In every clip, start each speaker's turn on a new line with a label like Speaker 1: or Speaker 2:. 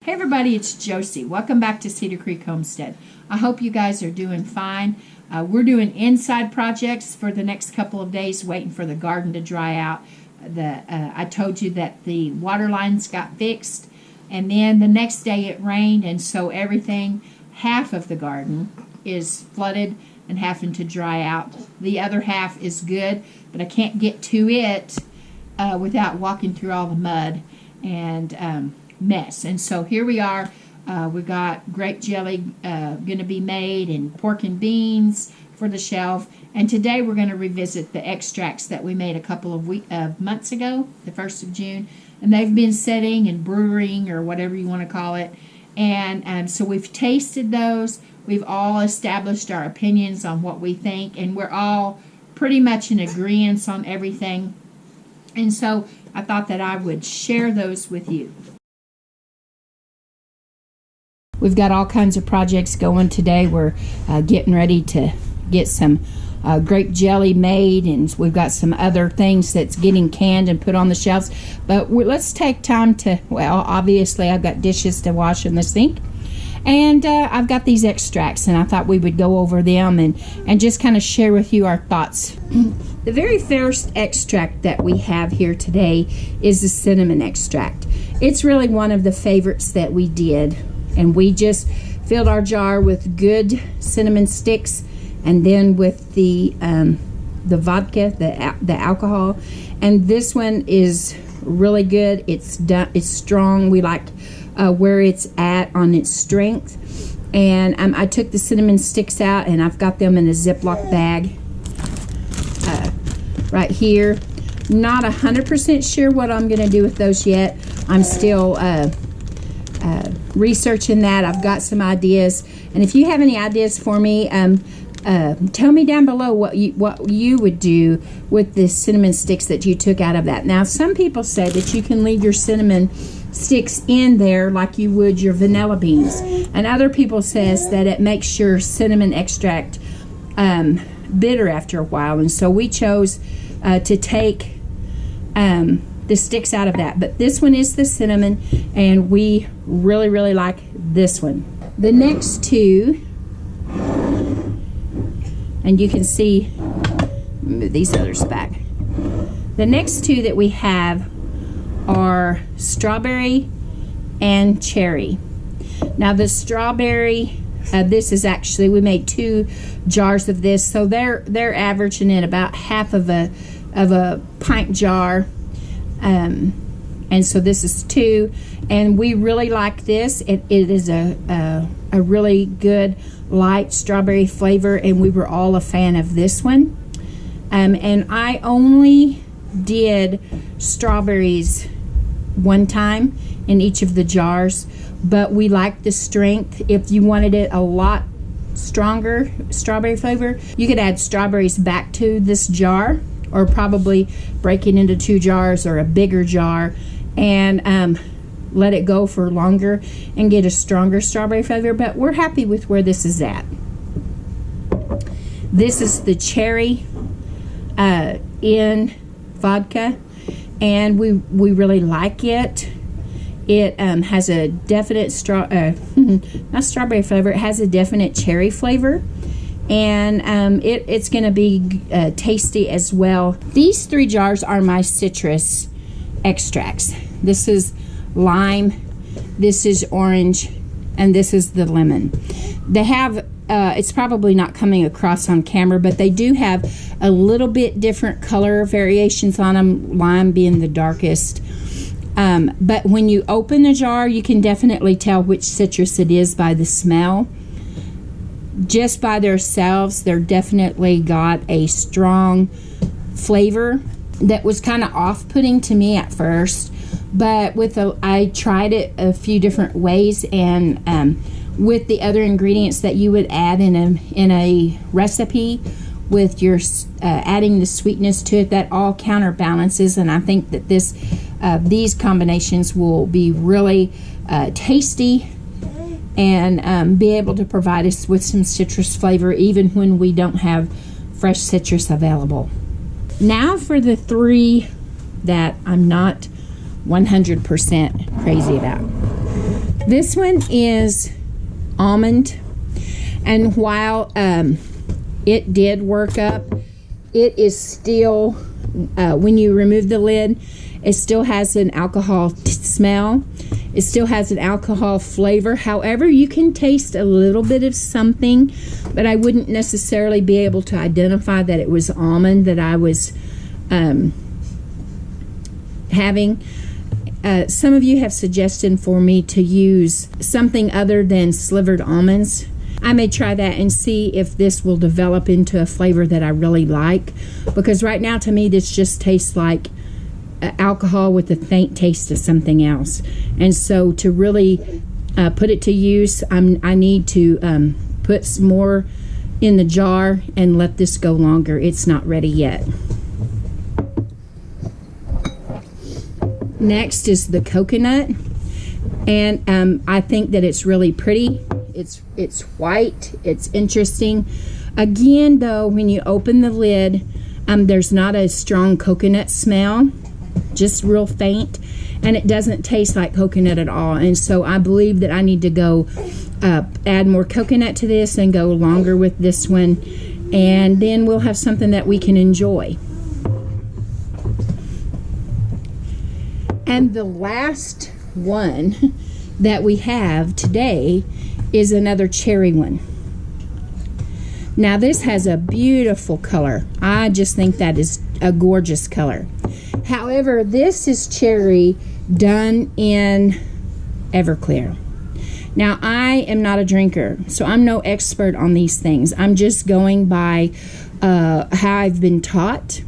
Speaker 1: Hey everybody, it's Josie. Welcome back to Cedar Creek Homestead. I hope you guys are doing fine. We're doing inside projects for the next couple of days, waiting for the garden to dry out. I told you that the water lines got fixed, and then the next day it rained, and so everything, half of the garden is flooded and having to dry out. The other half is good, but I can't get to it without walking through all the mud and mess. And so here we are. We got grape jelly going to be made, and pork and beans for the shelf. And today we're going to revisit the extracts that we made a couple of months ago, the 1st of June. And they've been setting and brewing, or whatever you want to call it. And so we've tasted those. We've all established our opinions on what we think, and we're all pretty much in agreement on everything. And so I thought that I would share those with you. We've got all kinds of projects going today. We're getting ready to get some grape jelly made, and we've got some other things that's getting canned and put on the shelves. But let's take time to, well, obviously I've got dishes to wash in the sink, and I've got these extracts, and I thought we would go over them and just kind of share with you our thoughts. The very first extract that we have here today is the cinnamon extract. It's really one of the favorites that we did. And we just filled our jar with good cinnamon sticks, and then with the vodka, the alcohol. And this one is really good. It's strong. We like where it's at on its strength. And I took the cinnamon sticks out, and I've got them in a Ziploc bag right here. Not 100% sure what I'm going to do with those yet. I'm still researching that. I've got some ideas, and if you have any ideas for me, tell me down below what you would do with the cinnamon sticks that you took out of that. Now, some people say that you can leave your cinnamon sticks in there like you would your vanilla beans, and other people says that it makes your cinnamon extract bitter after a while, and so we chose to take the sticks out of that. But this one is the cinnamon, and we really like this one. The next two, and you can see, move these others back. The next two that we have are strawberry and cherry. Now the strawberry, this is actually, we made 2 jars of this, so they're averaging in about half of a pint jar. And so this is 2, and we really like this. It is a really good light strawberry flavor, and we were all a fan of this one. And I only did strawberries one time in each of the jars, but we like the strength. If you wanted it a lot stronger strawberry flavor, you could add strawberries back to this jar, or probably break it into 2 jars or a bigger jar, and let it go for longer and get a stronger strawberry flavor. But we're happy with where this is at. This is the cherry in vodka, and we really like it. It has a definite not strawberry flavor, it has a definite cherry flavor. And it's going to be tasty as well. These 3 jars are my citrus extracts. This is lime, this is orange, and this is the lemon. They have, it's probably not coming across on camera, but they do have a little bit different color variations on them, lime being the darkest. But when you open the jar, you can definitely tell which citrus it is by the smell. Just by themselves, they're definitely got a strong flavor that was kind of off-putting to me at first, but I tried it a few different ways, and with the other ingredients that you would add in a recipe, with your adding the sweetness to it, that all counterbalances, and I think that these combinations will be really tasty, and be able to provide us with some citrus flavor even when we don't have fresh citrus available. Now for the 3 that I'm not 100% crazy about. This one is almond, and while it did work up, it is still, when you remove the lid, it still has an alcohol smell. It still has an alcohol flavor. However, you can taste a little bit of something, but I wouldn't necessarily be able to identify that it was almond that I was having. Some of you have suggested for me to use something other than slivered almonds. I may try that and see if this will develop into a flavor that I really like, because right now to me this just tastes like alcohol with a faint taste of something else. And so to really put it to use, I need to put some more in the jar and let this go longer. It's not ready yet. Next is the coconut, and I think that it's really pretty. It's white. It's interesting. Again, though, when you open the lid, there's not a strong coconut smell, just real faint, and it doesn't taste like coconut at all. And so I believe that I need to go add more coconut to this and go longer with this one, and then we'll have something that we can enjoy. And the last one that we have today is another cherry one. Now this has a beautiful color. I just think that is a gorgeous color. However, this is cherry done in Everclear. Now I am not a drinker, so I'm no expert on these things. I'm just going by how I've been taught.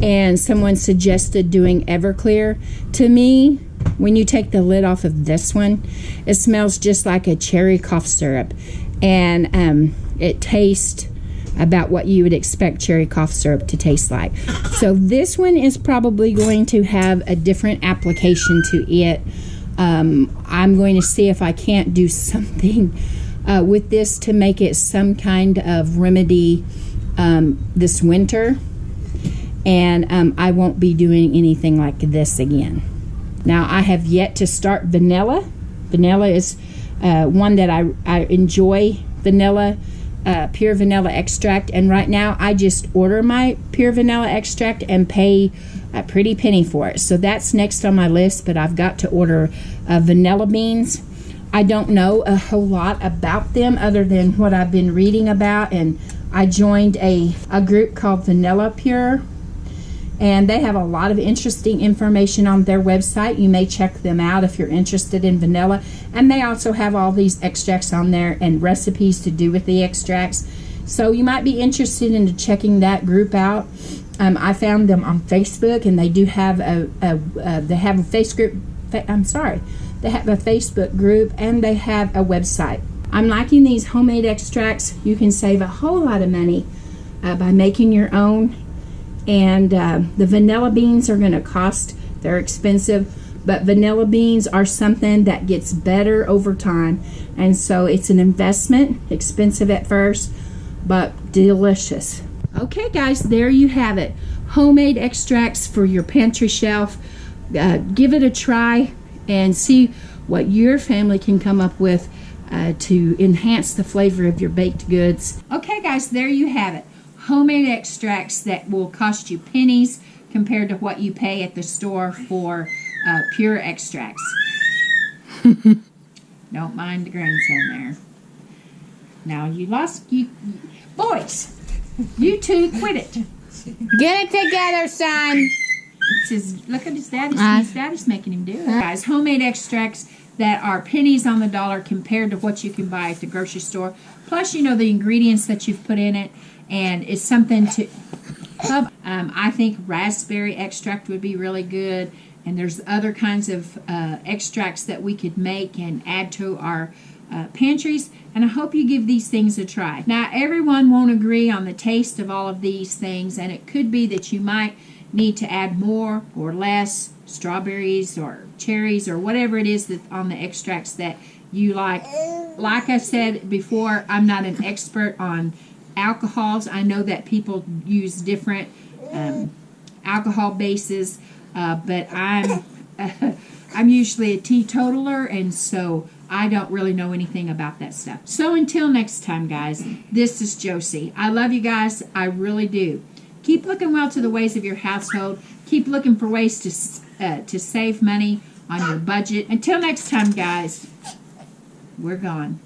Speaker 1: And someone suggested doing Everclear. To me, when you take the lid off of this one, it smells just like a cherry cough syrup, and it tastes about what you would expect cherry cough syrup to taste like. So this one is probably going to have a different application to it. I'm going to see if I can't do something with this to make it some kind of remedy this winter. And I won't be doing anything like this again. Now I have yet to start vanilla. Vanilla is one that I enjoy. Vanilla, pure vanilla extract, and right now I just order my pure vanilla extract and pay a pretty penny for it. So that's next on my list, but I've got to order vanilla beans. I don't know a whole lot about them other than what I've been reading about, and I joined a group called Vanilla Pure, and they have a lot of interesting information on their website. You may check them out if you're interested in vanilla. And they also have all these extracts on there and recipes to do with the extracts. So you might be interested in checking that group out. I found them on Facebook, and they do have they have a Facebook group, and they have a website. I'm liking these homemade extracts. You can save a whole lot of money by making your own. And the vanilla beans are going to cost, they're expensive, but vanilla beans are something that gets better over time. And so it's an investment, expensive at first, but delicious. Okay guys, there you have it. Homemade extracts for your pantry shelf. Give it a try and see what your family can come up with to enhance the flavor of your baked goods. Okay guys, there you have it. Homemade extracts that will cost you pennies compared to what you pay at the store for pure extracts. Don't mind the grandson there. Now you boys, you two quit it.
Speaker 2: Get it together, son.
Speaker 1: Look at his daddy. His daddy's making him do it. Guys, homemade extracts that are pennies on the dollar compared to what you can buy at the grocery store. Plus, you know, the ingredients that you've put in it. And it's something to, I think raspberry extract would be really good. And there's other kinds of extracts that we could make and add to our pantries. And I hope you give these things a try. Now, everyone won't agree on the taste of all of these things. And it could be that you might need to add more or less strawberries or cherries or whatever it is that on the extracts that you like. Like I said before, I'm not an expert on alcohols. I know that people use different alcohol bases, but I'm usually a teetotaler, and so I don't really know anything about that stuff. So until next time, guys, this is Josie. I love you guys. I really do. Keep looking well to the ways of your household. Keep looking for ways to save money on your budget. Until next time, guys, we're gone.